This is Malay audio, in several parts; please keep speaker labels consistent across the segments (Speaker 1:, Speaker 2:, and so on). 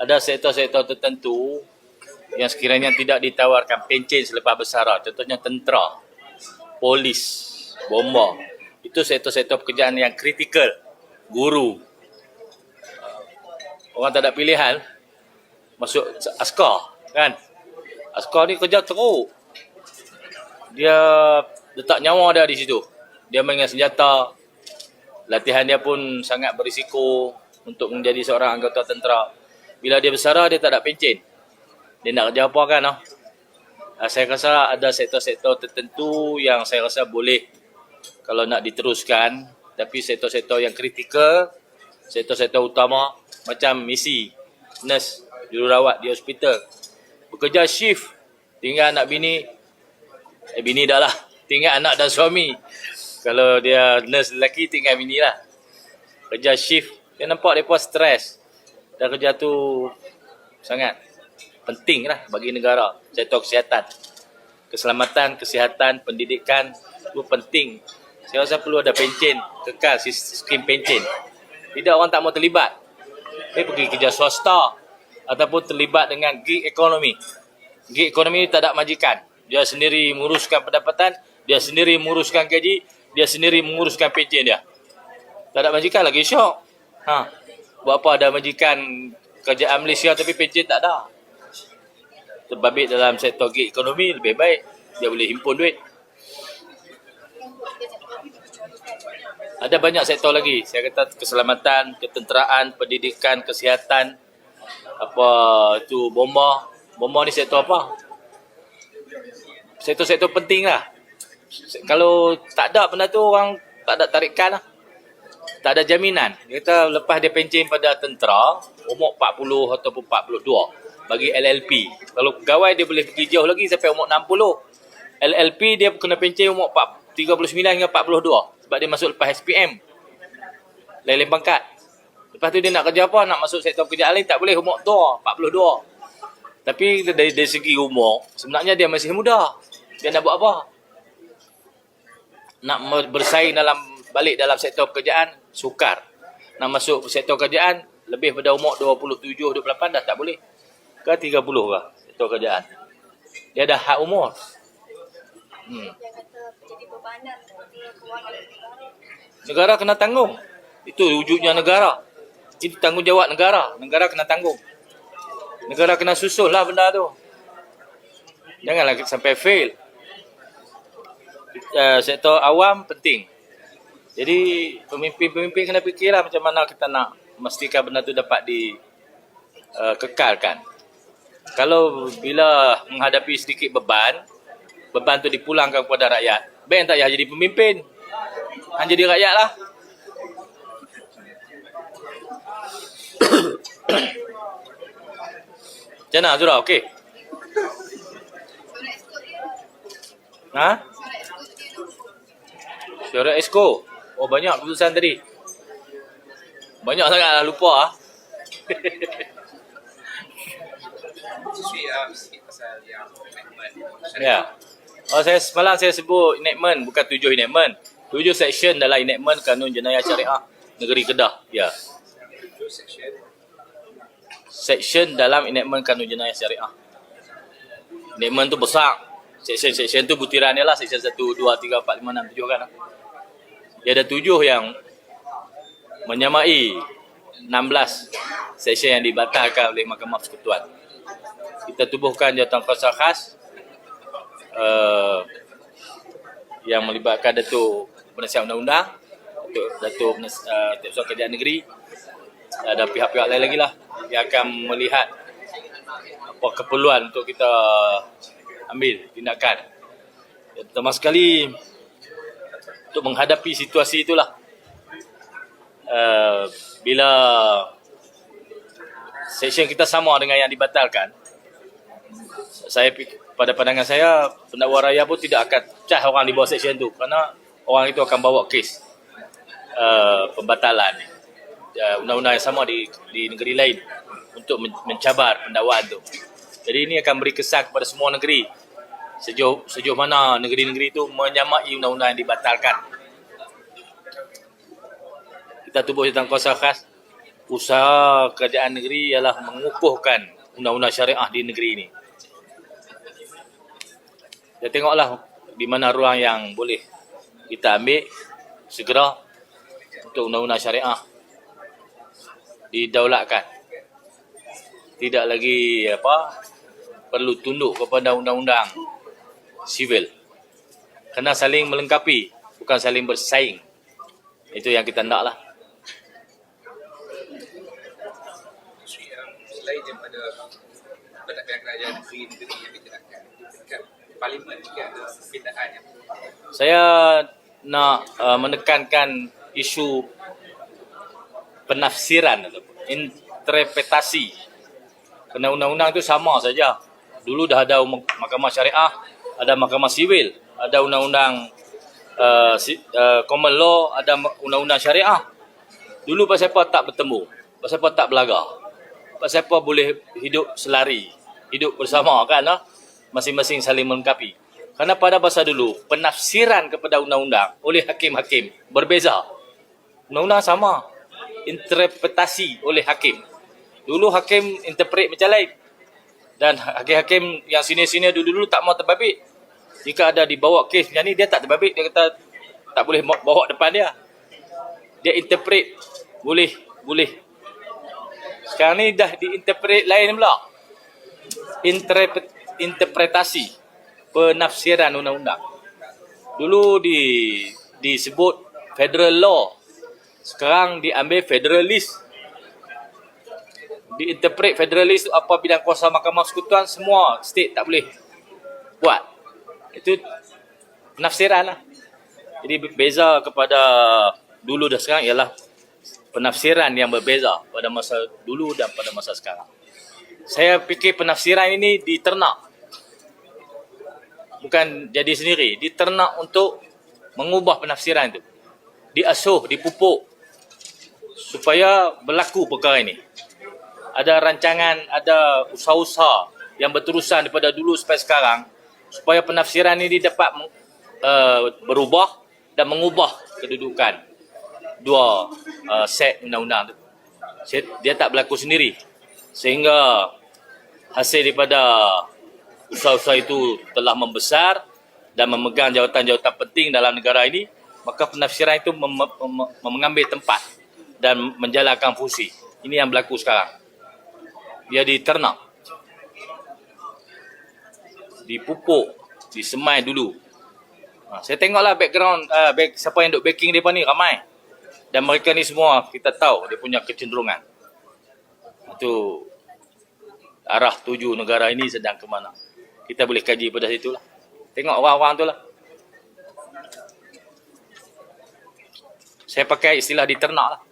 Speaker 1: ada sektor-sektor tertentu yang sekiranya tidak ditawarkan pencen selepas bersara, contohnya tentera, polis, bomba. Itu sektor-sektor pekerjaan yang kritikal. Guru. Orang tak ada pilihan, masuk askar, kan? Askar ni kerja teruk. Dia letak nyawa dia di situ. Dia main dengan senjata. Latihan dia pun sangat berisiko untuk menjadi seorang anggota tentera. Bila dia bersara, dia tak ada pencen. Dia nak kerja apa kan? Saya rasa ada sektor-sektor tertentu yang saya rasa boleh kalau nak diteruskan. Tapi sektor-sektor yang kritikal, sektor-sektor utama macam misi, nurse, jururawat di hospital. Bekerja shift, tinggal anak bini, bini dah lah. Tinggal anak dan suami. Kalau dia nurse lelaki, tinggal bini lah. Kerja shift, dia nampak mereka stres. Dan kerja tu sangat penting lah bagi negara. Sektor kesihatan. Keselamatan, kesihatan, pendidikan itu penting. Saya rasa perlu ada pencen, kekal skim pencen. Tidak orang tak mau terlibat. Dia pergi kerja swasta ataupun terlibat dengan gig ekonomi. Gig ekonomi tak ada majikan. Dia sendiri menguruskan pendapatan, dia sendiri menguruskan gaji, dia sendiri menguruskan pencen dia. Tak ada majikan lagi syok. Buat apa ada majikan kerajaan Malaysia tapi pencen tak ada. Terbabit dalam sektor gig ekonomi lebih baik. Dia boleh himpun duit. Ada banyak sektor lagi. Saya kata keselamatan, ketenteraan, pendidikan, kesihatan, apa tu bomba. Bomba ni sektor apa? Sektor-sektor penting lah. Kalau tak ada benda tu, orang tak ada tarikan lah. Tak ada jaminan. Dia kata lepas dia pencen pada tentera, umur 40 ataupun 42 bagi LLP. Kalau pegawai dia boleh pergi jauh lagi sampai umur 60. LLP dia kena pencen umur 39 hingga 42. Sebab dia masuk lepas SPM. Lain-lain pangkat. Lepas tu dia nak kerja apa? Nak masuk sektor pekerjaan lain tak boleh umur tua, 42. Tapi dari segi umur, sebenarnya dia masih muda. Dia nak buat apa? Nak bersaing balik dalam sektor pekerjaan, sukar. Nak masuk sektor kerjaan, lebih pada umur 27, 28 dah tak boleh. Ke 30 ke sektor kerjaan. Dia dah hak umur. Negara kena tanggung. Itu wujudnya negara. Itu tanggungjawab negara. Negara kena tanggung. Negara kena susul lah benda tu. Janganlah sampai fail. Sektor awam penting. Jadi pemimpin-pemimpin kena fikirlah macam mana kita nak memastikan benda tu dapat dikekalkan. Kalau bila menghadapi sedikit beban tu dipulangkan kepada rakyat, ben tak payah jadi pemimpin. Han jadi rakyat lah. Macam mana Zura? Okey? Syarat Esko. Oh banyak keputusan tadi. Banyak sangat lah lupa.
Speaker 2: Sikit pasal yang enactment.
Speaker 1: Ya. Semalam saya sebut enactment, bukan 7 enactment. 7 section dalam enactment Kanun Jenayah Syariah Negeri Kedah. Ya.
Speaker 2: 7 section.
Speaker 1: Section dalam enactment Kanun Jenayah Syariah. Enactment tu besar. Section tu butiran dia lah. Section 1, 2, 3, 4, 5, 6, 7 kan. Dia ada 7 yang menyamai 16 section yang dibatalkan oleh Mahkamah Persekutuan. Kita tubuhkan jawatankuasa khas yang melibatkan Datuk Penasihat Undang-Undang, Datuk Penasihat Kerajaan Negeri, ada pihak-pihak lain lagi lah yang akan melihat apa keperluan untuk kita ambil tindakan. Terutama sekali untuk menghadapi situasi itulah. Bila section kita sama dengan yang dibatalkan, saya pada pandangan saya pendakwa raya pun tidak akan pecah orang di bawah section tu kerana orang itu akan bawa kes pembatalan undang-undang yang sama di negeri lain untuk mencabar pendakwaan tu. Jadi ini akan beri kesan kepada semua negeri sejauh mana negeri-negeri itu menyamai undang-undang yang dibatalkan. Kita tubuh jawatankuasa khas usaha kerajaan negeri ialah mengukuhkan undang-undang syariah di negeri ini. Kita tengoklah di mana ruang yang boleh kita ambil segera untuk undang-undang syariah didaulatkan. Tidak lagi perlu tunduk kepada undang-undang sivil. Kena saling melengkapi, bukan saling bersaing. Itu yang kita naklah.
Speaker 2: Selain daripada pentadbiran kerajaan negeri yang ditegakkan, dekat parlimen juga ada pindahannya.
Speaker 1: Saya nak menekankan isu penafsiran ataupun interpretasi. Kerana undang-undang itu sama saja. Dulu dah ada mahkamah syariah, ada mahkamah sivil, ada undang-undang common law, ada undang-undang syariah. Dulu pasal apa tak bertemu? Pasal apa tak belagar? Pasal apa boleh hidup selari, hidup bersama kan? Masing-masing saling melengkapi. Kerana pada masa dulu, penafsiran kepada undang-undang oleh hakim-hakim berbeza. Undang-undang sama, interpretasi oleh hakim. Dulu hakim interpret macam lain. Dan hakim-hakim yang senior-senior dulu-dulu tak mau terbabit. Jika ada dibawa kes macam ni, dia tak terbabit. Dia kata tak boleh bawa depan dia. Dia interpret, boleh. Sekarang ni dah diinterpret lain pula. Interpretasi, penafsiran undang-undang. Dulu disebut federal law. Sekarang diambil federalist. Diinterpret federalist tu apa bidang kuasa mahkamah persekutuan, semua state tak boleh buat. Itu penafsiran lah. Jadi beza kepada dulu dan sekarang ialah penafsiran yang berbeza pada masa dulu dan pada masa sekarang. Saya fikir penafsiran ini diternak. Bukan jadi sendiri. Diternak untuk mengubah penafsiran itu. Diasuh, dipupuk supaya berlaku perkara ini. Ada rancangan, ada usaha-usaha yang berterusan daripada dulu sampai sekarang supaya penafsiran ini dapat berubah dan mengubah kedudukan dua set undang-undang itu. Dia tak berlaku sendiri. Sehingga hasil daripada usaha-usaha itu telah membesar dan memegang jawatan-jawatan penting dalam negara ini, maka penafsiran itu mengambil tempat dan menjalankan fungsi. Ini yang berlaku sekarang. Dia diternak, dipupuk, disemai dulu. Saya tengoklah background, siapa yang duk backing mereka ni ramai. Dan mereka ni semua kita tahu dia punya kecenderungan. Itu arah tuju negara ini sedang ke mana. Kita boleh kaji pada situ lah. Tengok orang-orang tu lah. Saya pakai istilah diternak lah.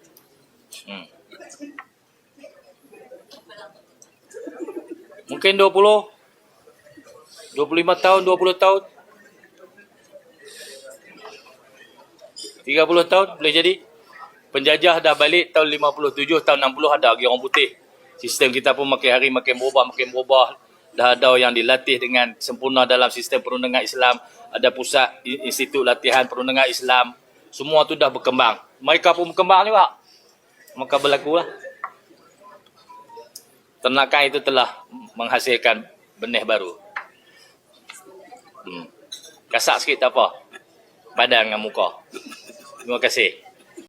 Speaker 1: Mungkin 20, 25 tahun, 20 tahun, 30 tahun boleh jadi. Penjajah dah balik tahun 57, tahun 60 ada lagi orang putih. Sistem kita pun makin hari makin berubah. Dah ada yang dilatih dengan sempurna dalam sistem perundangan Islam. Ada pusat institut latihan perundangan Islam. Semua tu dah berkembang. Mereka pun berkembang juga. Maka berlakulah. Ternakan itu telah menghasilkan benih baru. Kasak sikit tak apa. Badan dengan muka. Terima kasih.